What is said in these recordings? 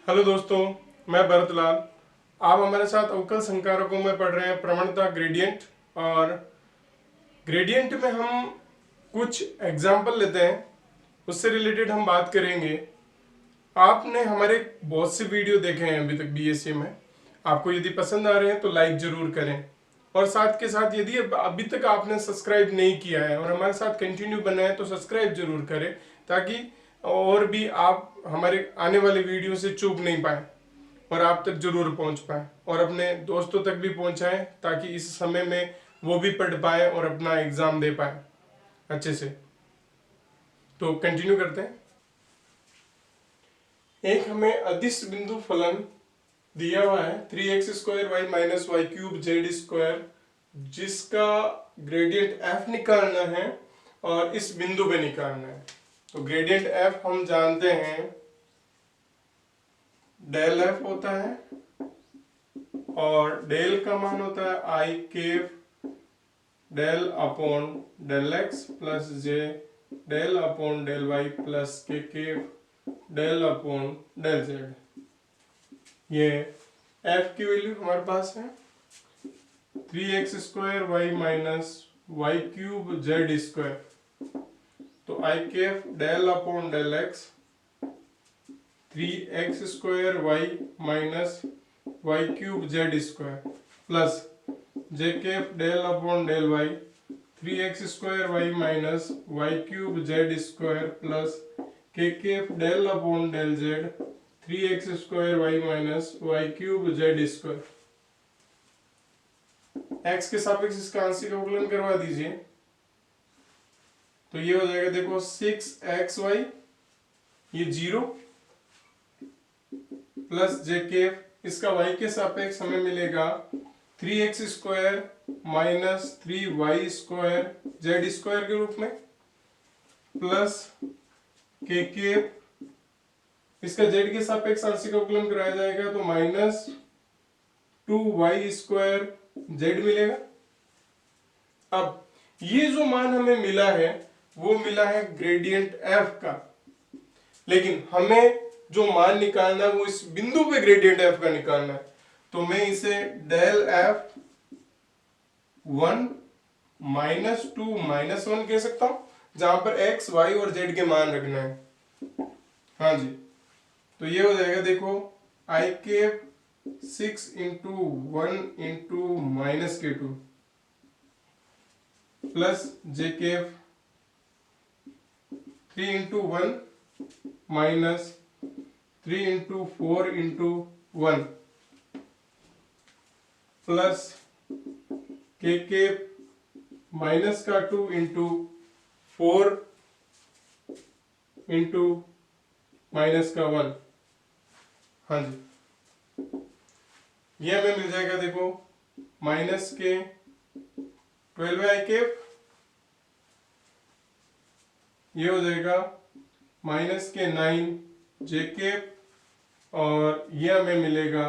Hello दोस्तों, मैं भरतलाल। आप हमारे साथ अवकल संकारकों में पढ़ रहे हैं प्रवणता ग्रेडियंट। और ग्रेडियंट में हम कुछ एग्जाम्पल लेते हैं, उससे रिलेटेड हम बात करेंगे। आपने हमारे बहुत से वीडियो देखे हैं अभी तक बीएससी में। आपको यदि पसंद आ रहे हैं तो लाइक जरूर करें। और साथ के साथ यदि अभी तक आपने सब्सक्राइब नहीं किया है और हमारे साथ कंटिन्यू बना है तो सब्सक्राइब जरूर करें, ताकि और भी आप हमारे आने वाले वीडियो से चूक नहीं पाए और आप तक जरूर पहुंच पाए और अपने दोस्तों तक भी पहुंचाएं, ताकि इस समय में वो भी पढ़ पाए और अपना एग्जाम दे पाए अच्छे से। तो कंटिन्यू करते हैं। एक हमें अदिश बिंदु फलन दिया हुआ है 3x² y minus Y cube Z square, जिसका ग्रेडियंट f निकालना है और इस बिंदु पे निकालना है। तो ग्रेडियंट f हम जानते हैं डेल f होता है और डेल का मान होता है I cap del upon del x plus J del upon del Y plus के cap del upon del Z. ये f की वैल्यू हमारे पास है 3x² y minus Y cube Z square. तो I cap del upon del X 3x² y minus Y cube Z square plus J cap del upon del Y 3x² y minus Y cube Z square plus के cap del upon del Z 3x² y minus Y cube Z square. x के सापेक्ष इसका आंशिक अवकलन करवा दीजिए। तो ये हो जाएगा, देखो 6xy ये 0 प्लस जे केफ इसका y के सापेक्ष हमें मिलेगा 3x² minus 3y² Z square के रूप में प्लस के केफ इसका z के सापेक्ष आंशिक अवकलन कराया जाएगा तो माइनस 2y² जेड मिलेगा। अब ये जो मान हमें मिला है वो मिला है ग्रेडियंट f का, लेकिन हमें जो मान निकालना है वो इस बिंदु पे ग्रेडियंट f का निकालना है। तो मैं इसे डेल f 1 माइनस 2 माइनस 1 कह सकता हूं, जहां पर x y और z के मान रखना है। हाँ जी, तो ये हो जाएगा, देखो आई केफ 6 इंटू 1 इंटू माइनस के 2 प्लस जे केफ 3 into 1 minus 3 into 4 into 1 plus K minus का 2 इंटू 4 इंटू माइनस का 1। हाँ जी, ये हमें मिल जाएगा, देखो माइनस के 12 आई केफ, ये हो जाएगा माइनस के 9 जे केफ और ये हमें मिलेगा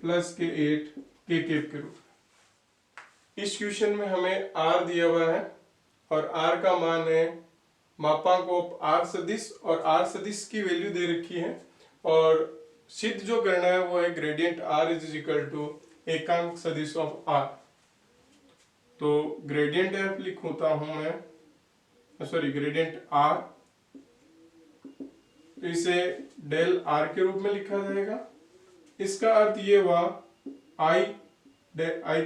प्लस के 8 के केफ के रूप में। इस क्वेश्चन में हमें r दिया हुआ है और r का मान है मापांक r सदिश और r सदिश की वैल्यू दे रखी है और सिद्ध जो करना है वो है gradient r is equal to एकांक सदिश ऑफ r। तो ग्रेडियंट f लिखता हूं मैं, सॉरी ग्रेडियंट r, तो इसे डेल r के रूप में लिखा जाएगा। इसका अर्थ ये हुआ I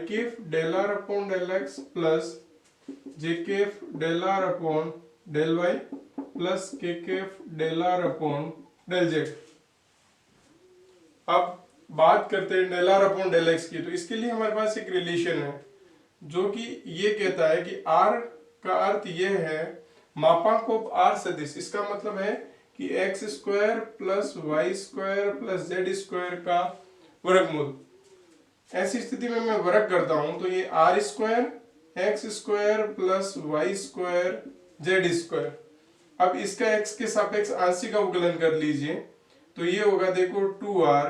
cap del r upon del x plus J cap del r upon del Y plus के cap del r upon del Z. अब बात करते हैं del r upon del X की। तो इसके लिए हमारे पास एक रिलेशन है जो कि ये कहता है कि r का अर्थ ये है मापांक ऑफ r सदिश। इसका मतलब है कि x² plus y² plus z² का वर्गमूल। ऐसी स्थिति में मैं वर्ग करता हूं तो ये r² x² plus y² z²। अब इसका x के सापेक्ष आंशिक अवकलन कर लीजिए तो ये होगा, देखो 2r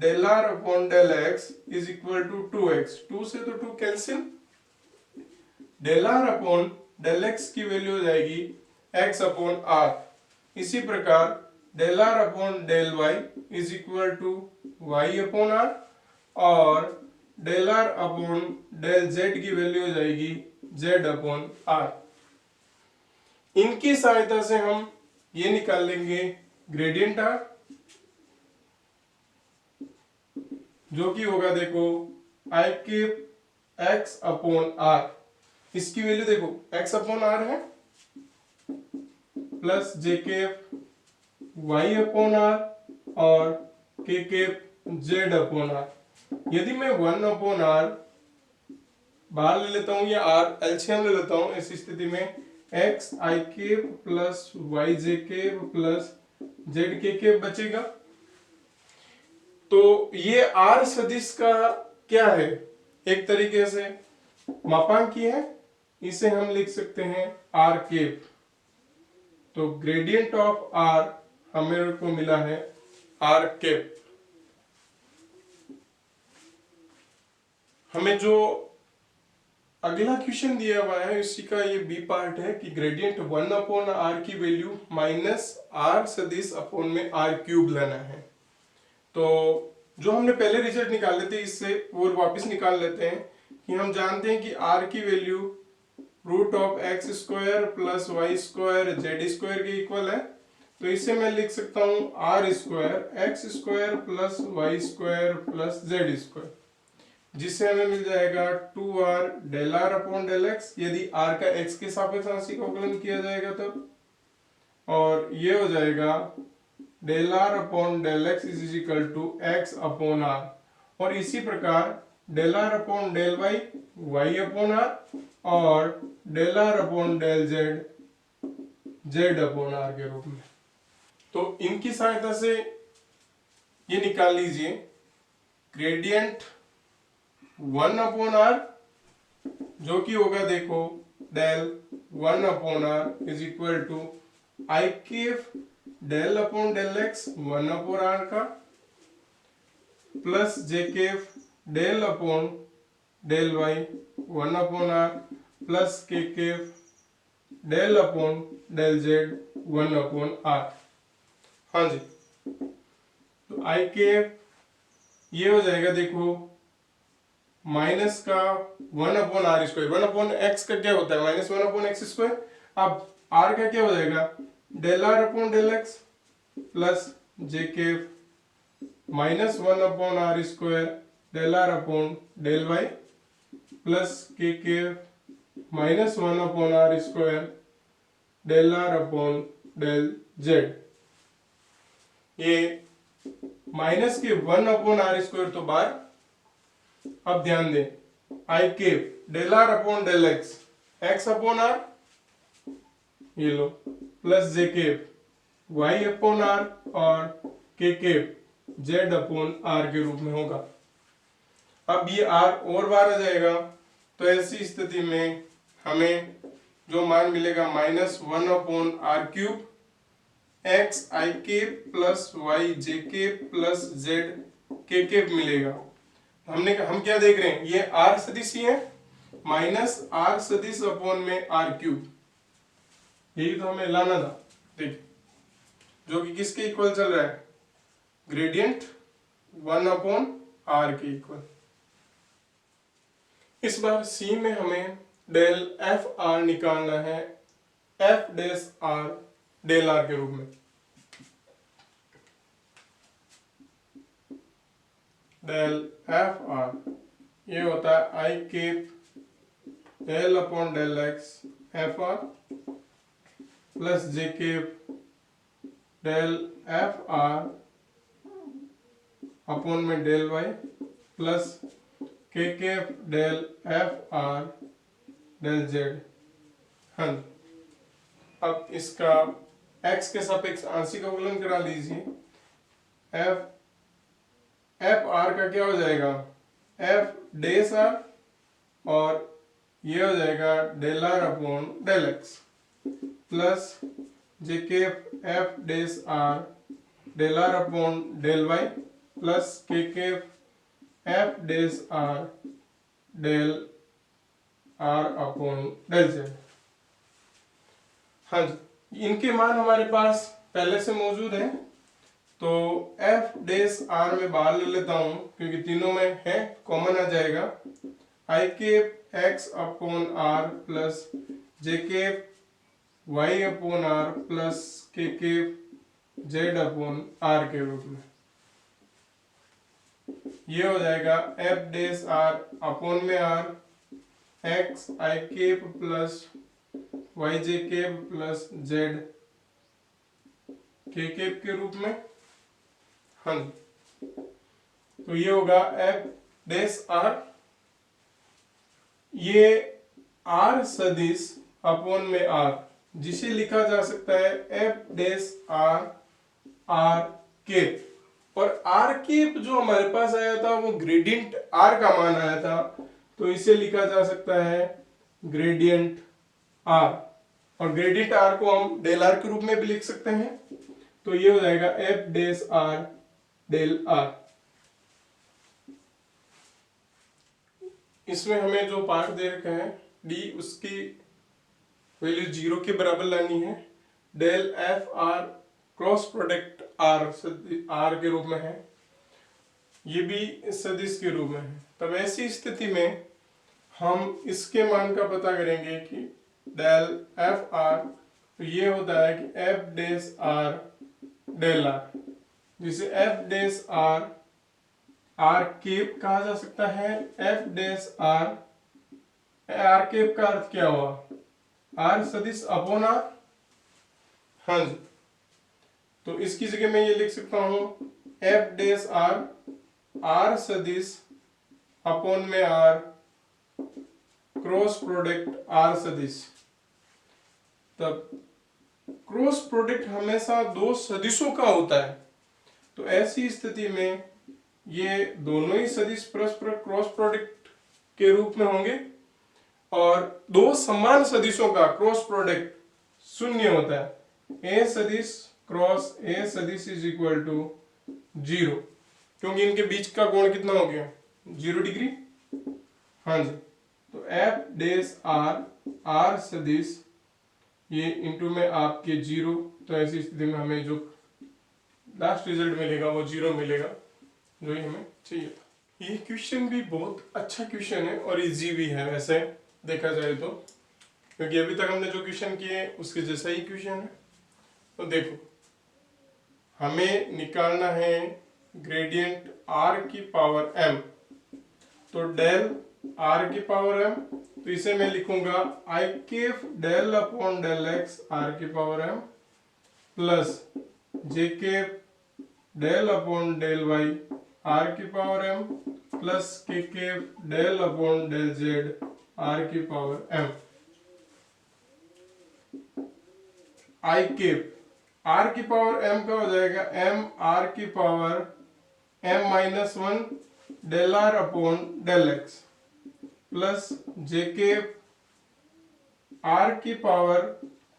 del r upon del x is equal to 2x। 2 से तो 2 cancel, del r upon del X की वैल्यू हो जाएगी x अपॉन r। इसी प्रकार del are upon del Y is equal to Y upon are, और del are upon del Z की value हो जाएगी जेड अपॉन आर। इनकी सहायता से हम ये निकाल लेंगे ग्रेडियंट आर, जो कि होगा देखो आई के एक्स अपॉन आर। इसकी वैल्यू देखो एक्स अपॉन आर है, प्लस जे के वाई अपॉन आर और के जेड अपॉन आर। यदि मैं 1 अपॉन आर बाहर ले लेता हूं या आर एलसीएम ले लेता हूं, इस स्थिति में एक्स आई के प्लस वाई जे के प्लस जेड के बचेगा। तो ये आर सदिश का क्या है, एक तरीके से मापांकी है, इसे हम लिख सकते हैं आर केप। तो ग्रेडियंट ऑफ आर हमें को मिला है आर केप। हमें जो अगला क्वेश्चन दिया हुआ है इसी का ये बी पार्ट है कि ग्रेडियंट 1 अपॉन आर की वैल्यू माइनस आर सदिश अपॉन में आर क्यूब लेना है। तो जो हमने पहले रिजल्ट निकाले थे इससे वो वापस निकाल लेते हैं कि हम जानते हैं कि आर की value root of X square plus Y square Z square के इक्वल है। तो इसे मैं लिख सकता हूं R square X square plus Y square plus Z square, जिससे हमें मिल जाएगा 2r del are upon del X, यदि r का x के सापेक्ष आंशिक अवकलन किया जाएगा तब, और ये हो जाएगा del are upon del x is equal to x upon are, और इसी प्रकार del are upon del Y Y upon are और del are upon del Z Z upon R के रूप में। तो इनकी सहायता से ये निकाल लीजिए ग्रेडियंट 1 अपॉन आर, जो कि होगा देखो del 1 upon R is equal to I cap del upon del X 1 upon R का प्लस जे cap del upon del Y 1 upon R plus के cap del upon del Z 1 upon R. हाँ जी, तो I केफ ये हो जाएगा देखो minus का 1 upon R square, 1 upon X का क्या होता है माइनस 1 अपॉन एक्स स्क्वायर। अब आर का क्या हो जाएगा del are upon del x plus J के minus 1 upon R square del are upon del Y plus K minus 1 upon R square del are upon del Z. ये minus के 1 upon R square तो बार। अब ध्यान दें I cap del are upon del x X upon R, ये लो, plus J cap Y upon are और K cap Z upon R के रूप में होगा। अब ये आर और बार आ जाएगा, तो ऐसी स्थिति में हमें जो मान मिलेगा minus 1 upon R cube X I cap plus Y J cap plus Z के मिलेगा। हम क्या देख रहे हैं, ये आर सदिश ही है, माइनस आर सदिश अपॉन में आर क्यूब, यही तो हमें लाना था। देखिए जो कि किसके इक्वल चल रहा है ग्रेडियंट 1 अपॉन आर के इक्वल। इस बार सी में हमें डेल एफ आर निकालना है एफ डेस आर डेल आर के रूप में। डेल एफ आर ये होता है I cap del upon del X F R plus J cap del F R upon में डेल वाई प्लस के cap del F R del Z. हाँ, अब इसका x के सापेक्ष आंशिक अवकलन करा लीजिए। एफ एफ आर का क्या हो जाएगा एफ डेस आर, और ये हो जाएगा del are upon del x plus J के F days R del are upon del Y plus K F days R del are upon del Z. हाँ जी, इनके मान हमारे पास पहले से मौजूद है, तो एफ डेस आर में बाहर ले लेता हूं क्योंकि तीनों में है, कॉमन आ जाएगा। आई cap X upon R plus जे cap Y upon R plus के केप जेड अपॉन आर के रूप में। ये हो जाएगा एफ डेस आर अपॉन में R X I cap plus Y J cap plus Z के केप के रूप में। हाँ जी, तो ये होगा एफ डेस आर। ये आर सदिश अपॉन में आर, जिसे लिखा जा सकता है एफ डेस आर आर केप। और आर केप जो हमारे पास आया था वो ग्रेडियंट आर का मान आया था, तो इसे लिखा जा सकता है ग्रेडियंट आर। और ग्रेडियंट आर को हम डेल आर के रूप में भी लिख सकते हैं, तो ये हो जाएगा एफ डेस आर डेल आर। इसमें हमें जो पार्ट दे रखा है डी, उसकी वैल्यू 0 के बराबर लानी है। Del F R cross product R के रूप में है, ये भी सदिश के रूप में है। तब ऐसी स्थिति में हम इसके मान का पता करेंगे कि डेल एफ आर, तो ये होता है कि एफ डेस आर डेल आर, जिसे एफ डेस आर आर केप कहा जा सकता है। एफ डेस आर, आर केप का अर्थ क्या हुआ, आर सदिश अपॉन आर। हाँ जी, तो इसकी जगह मैं ये लिख सकता हूं एफ डेस आर आर सदिश अपॉन में आर क्रॉस प्रोडक्ट आर सदिश। तब क्रॉस प्रोडक्ट हमेशा दो सदिशों का होता है, तो ऐसी स्थिति में ये दोनों ही सदिश परस्पर क्रॉस प्रोडक्ट के रूप में होंगे, और दो समान सदिशों का क्रॉस प्रोडक्ट शून्य होता है। ए सदिश क्रॉस ए सदिश इज इक्वल टू 0, क्योंकि इनके बीच का कोण कितना हो गया, 0 डिग्री। हाँ जी, तो एफ डेस आर आर सदिश ये इंटू में आपके 0, तो ऐसी स्थिति में हमें जो लास्ट रिजल्ट मिलेगा वो 0 मिलेगा, जो ही हमें चाहिए था। ये क्वेश्चन भी बहुत अच्छा क्वेश्चन है और इजी भी है वैसे देखा जाए तो, क्योंकि अभी तक हमने जो क्वेश्चन किए उसके जैसा ही क्वेश्चन है। तो देखो, हमें निकालना है ग्रेडियंट आर की पावर m, तो डेल आर की पावर m, तो इसे मैं लिखूंगा i cap del upon del x r की पावर m प्लस जे cap del upon del y r की पावर m प्लस के cap del upon del z r की power m। I cap r की power m का हो जाएगा m r की power m minus 1 del are upon del x plus J cap r की power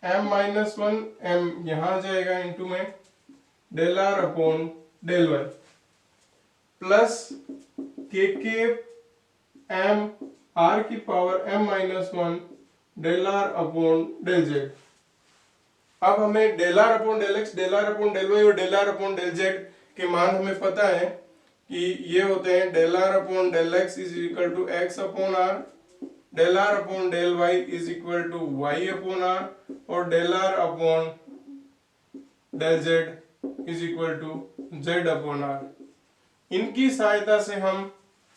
m minus 1 m यहां जाएगा into में del are upon del Y plus के केप m आर की power m minus 1 del are upon del Z. अब हमें del are upon del x, del are upon del y और del are upon del z के मान हमें पता है कि ये होते हैं del are upon del x is equal to x upon r, del are upon del Y is equal to Y upon are, और del are upon del z is equal to z upon r. इनकी सहायता से हम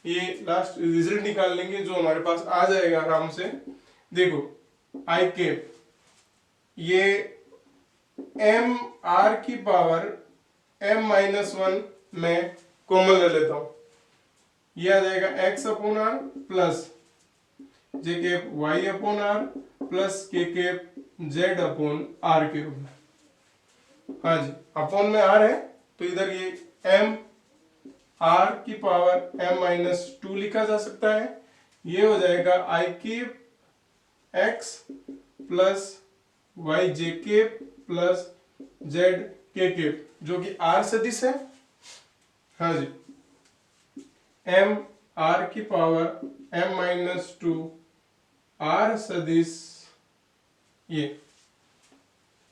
ये last result निकाल लेंगे जो हमारे पास आ जाएगा आराम से। देखो आई केप, ये m r की पावर m माइनस 1 में कॉमन ले लेता हूं, ये आ जाएगा x अपॉन आर प्लस जे cap y upon R plus के केप z अपॉन आर के रूप में। हाँ जी, अपॉन में r है तो इधर ये m r की पावर m माइनस 2 लिखा जा सकता है। ये हो जाएगा आई केप x प्लस वाई जे केप प्लस जेड के केप, जो कि आर सदिश है। हाँ जी, m r की पावर m माइनस 2 आर सदिश ये।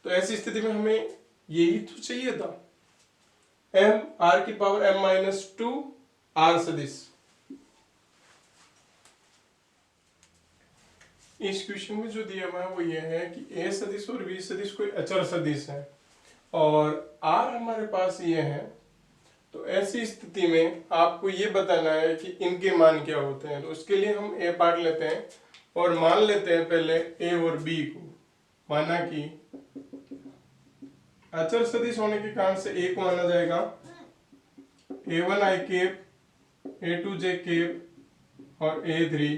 तो ऐसी स्थिति में हमें यही तो चाहिए था, m r की पावर m माइनस 2 r सदिश। इस क्वेश्चन में जो दिया हुआ है वो ये है कि a सदिश और b सदिश कोई अचर सदिश है और r हमारे पास ये है। तो ऐसी स्थिति में आपको ये बताना है कि इनके मान क्या होते हैं। तो उसके लिए हम a पार्ट लेते हैं और मान लेते हैं पहले a और b को। माना कि अचर सदिश होने के कारण से a को माना जाएगा a1 i cap, a2 j cap और a3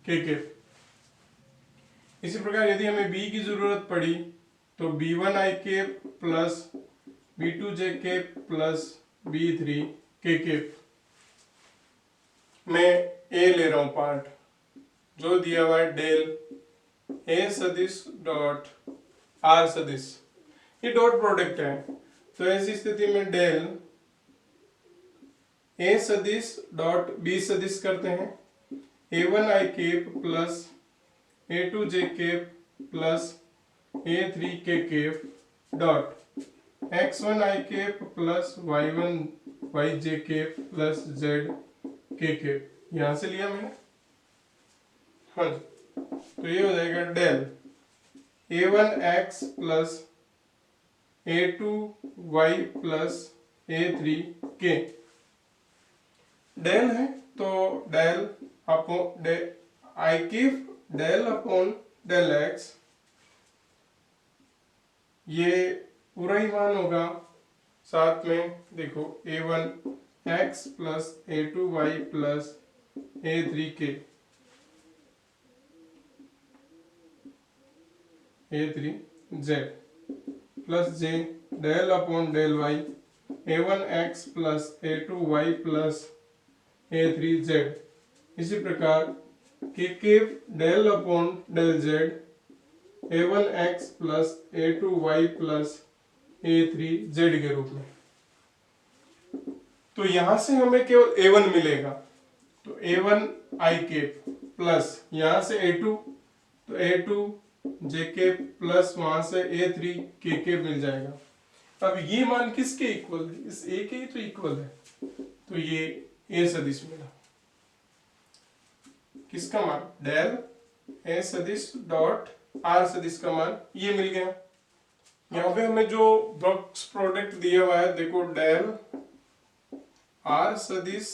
k कैप। इसी प्रकार यदि हमें b की जरूरत पड़ी तो b1 i cap plus b2 j cap plus b3 k cap. मैं a ले रहा हूं पार्ट, जो दिया हुआ है डेल a सदिश डॉट r सदिश, ये डॉट प्रोडक्ट है। तो ऐसी स्थिति में डेल a सदिश डॉट b सदिश करते हैं, a1 i cap plus a2 j cap plus a3 k cap dot x1 i cap plus y1 yj cap plus z k cap. यहां से लिया मैंने, हाँ जी। तो ये हो जाएगा del a1x plus a2y plus a3k। Del है तो del upon I cap del upon del X, ये पूरा ही मान होगा। साथ में देखो a1x plus a2y plus a3k, a3z plus j del upon del y a1x plus a2y plus a3z। इसी प्रकार k cap del upon del z a1x plus a2y plus a3z के रूप में। तो यहां से हमें केवल a1 मिलेगा, तो a1 i कैप प्लस यहां से a2, तो a2 j कैप प्लस वहां से a3 k कैप मिल जाएगा। अब ये मान किसके इक्वल है? इस a के ही तो इक्वल है। तो ये a सदिश मिला। किसका मान? डेल a सदिश डॉट r सदिश का मान ये मिल गया। यहाँ पे हमें जो बॉक्स प्रोडक्ट दिया हुआ है, देखो डेल r सदिश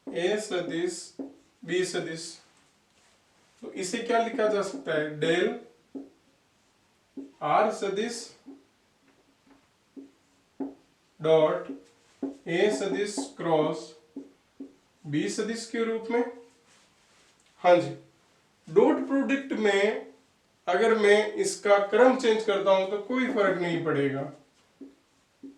a सदिश b सदिश, तो इसे क्या लिखा जा सकता है? डेल r सदिश डॉट a सदिश क्रॉस b सदिश के रूप में। हाँ जी, डॉट प्रोडक्ट में अगर मैं इसका क्रम चेंज करता हूं तो कोई फर्क नहीं पड़ेगा।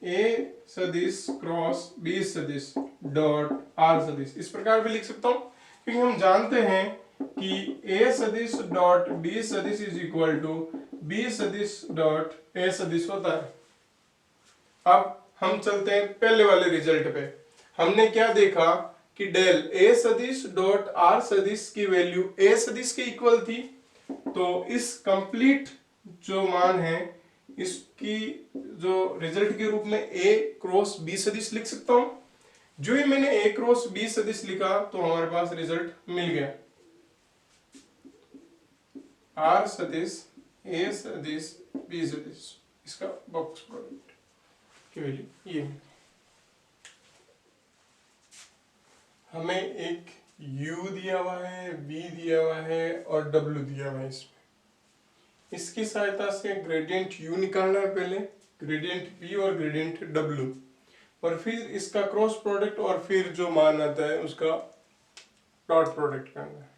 a सदिश क्रॉस b सदिश डॉट r सदिश, इस प्रकार भी लिख सकता हूं, क्योंकि हम जानते हैं कि a सदिश डॉट b सदिश इज इक्वल टू b सदिश डॉट a सदिश होता है। अब हम चलते हैं पहले वाले रिजल्ट पे। हमने क्या देखा कि डेल a सदिश डॉट r सदिश की वैल्यू a सदिश के इक्वल थी। तो इस कंप्लीट जो मान है इसकी जो रिजल्ट के रूप में a क्रॉस b सदिश लिख सकता हूं। जो ही मैंने a क्रॉस b सदिश लिखा तो हमारे पास रिजल्ट मिल गया। r सदिश a सदिश b सदिश, इसका बॉक्स प्रोडक्ट की वैल्यू ये। हमें एक u दिया हुआ है, v दिया हुआ है और w दिया हुआ है। इसकी सहायता से ग्रेडियंट u निकालना है पहले, ग्रेडियंट v और ग्रेडियंट w, और फिर इसका क्रॉस प्रोडक्ट और फिर जो मान आता है उसका डॉट प्रोडक्ट करना है।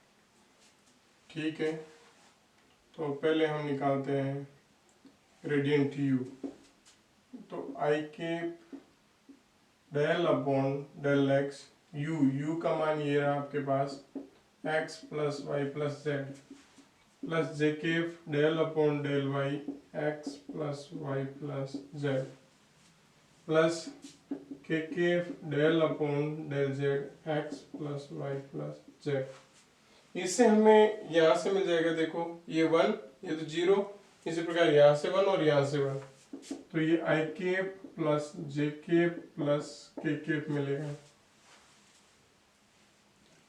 ठीक है, तो पहले हम निकालते हैं ग्रेडियंट u। तो i cap del upon del x, u का मान ये रहा आपके पास x plus y plus z, plus j cap del upon del y x plus y plus z, plus k cap del upon del z x plus y plus z. इससे हमें यहाँ से मिल जाएगा, देखो ये 1, ये तो 0, इसी प्रकार यहाँ से 1 और यहाँ से 1, तो ये i cap plus J cap plus के केप मिलेगा।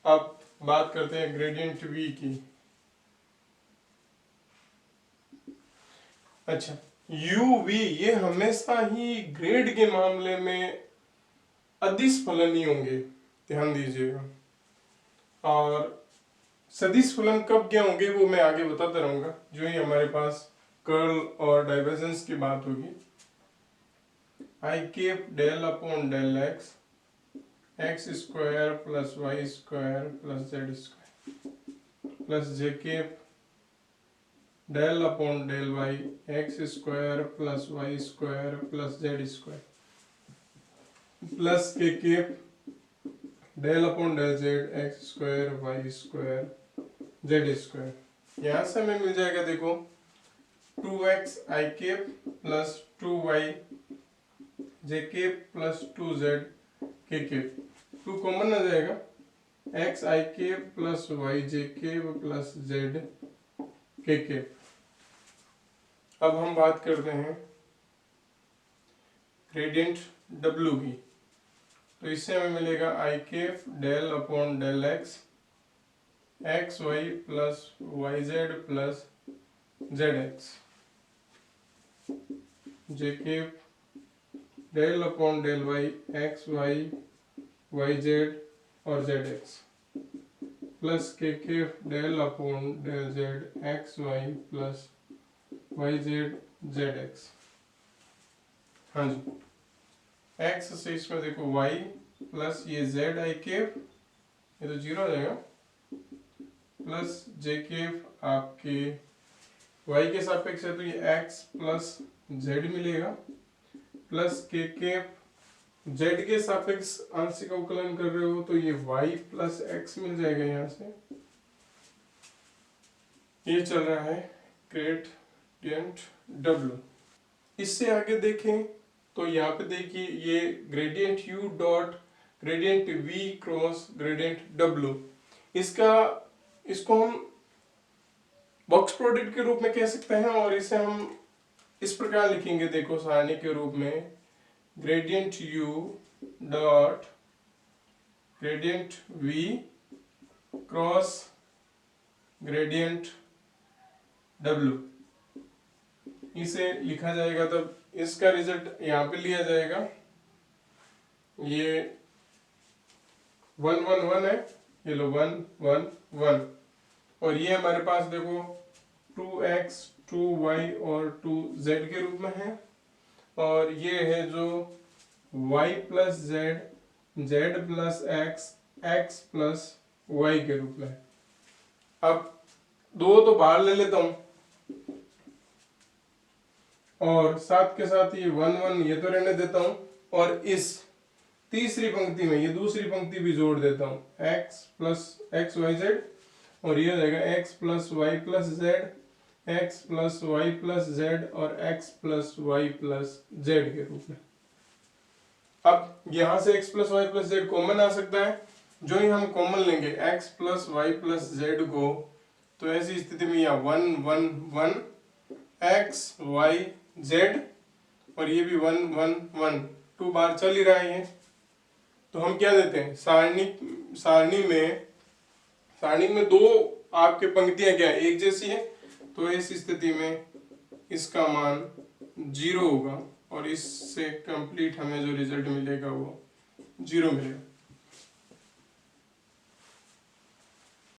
अब बात करते हैं ग्रेडियंट v की। अच्छा, यू वी ये हमेशा ही ग्रेड के मामले में अदिश फलन ही होंगे, ध्यान दीजिएगा। और सदिश फलन कब क्या होंगे वो मैं आगे बताता रहूंगा, जो ही हमारे पास कर्ल और डाइवर्जेंस की बात होगी। I cap del upon del x x square plus Y square plus Z square plus J cap del upon del y x square plus Y square plus Z square plus के cap del upon del z x square y square Z square. यहां से हमें मिल जाएगा, देखो 2x i cap plus 2y j cap plus 2z k cap, 2 common आ जाएगा, x i cap plus y J cap plus z K cap. अब हम बात करते हैं ग्रेडियंट w की। तो इससे हमें मिलेगा i cap del upon del x x y plus y z plus z x j cap del upon del y x y y z और जेड एक्स प्लस के cap del upon del z x y plus y z z x. हाँ जी, x से इसमें देखो y plus ये z i cap, ये तो 0 आ जाएगा, प्लस जे केप आपके वाई के सापेक्ष है तो ये एक्स प्लस जेड मिलेगा, प्लस के केप जेड के सापेक्ष आंशिक अवकलन कर रहे हो तो ये वाई प्लस एक्स मिल जाएगा। यहां से ये चल रहा है ग्रेडियंट डब्ल्यू। इससे आगे देखें तो यहाँ पे देखिए ये gradient u dot gradient v cross gradient w, इसको हम बॉक्स प्रोडक्ट के रूप में कह सकते हैं और इसे हम इस प्रकार लिखेंगे, देखो सारणी के रूप में gradient u dot gradient v cross gradient w, इसे लिखा जाएगा। तब इसका रिजल्ट यहाँ पे लिया जाएगा, ये 1 1 1 है, ये लो 1 1 1, और ये हमारे पास देखो 2x 2y और 2z के रूप में है, और ये है जो y plus z z plus x plus y के रूप में। अब दो तो बाहर ले लेता हूं और साथ के साथ ये 1 1 ये तो रहने देता हूं, और इस तीसरी पंक्ति में ये दूसरी पंक्ति भी जोड़ देता हूं, x plus x y z, और ये हो जाएगा x plus y plus z x plus y plus z और x plus y plus Z के रूप में। अब यहां से x plus y plus z common आ सकता है, जो ही हम कॉमन लेंगे x plus y plus z को, तो ऐसी स्थिति में यहाँ 1 1 1 x वाई जेड, और ये भी 1 1 1 2 बार चल ही रहा है ये, तो हम क्या देते हैं सारणी में दो आपके पंक्तियां क्या है एक जैसी है, तो इस स्थिति में इसका मान 0 होगा और इससे कंप्लीट हमें जो रिजल्ट मिलेगा वो 0 मिलेगा।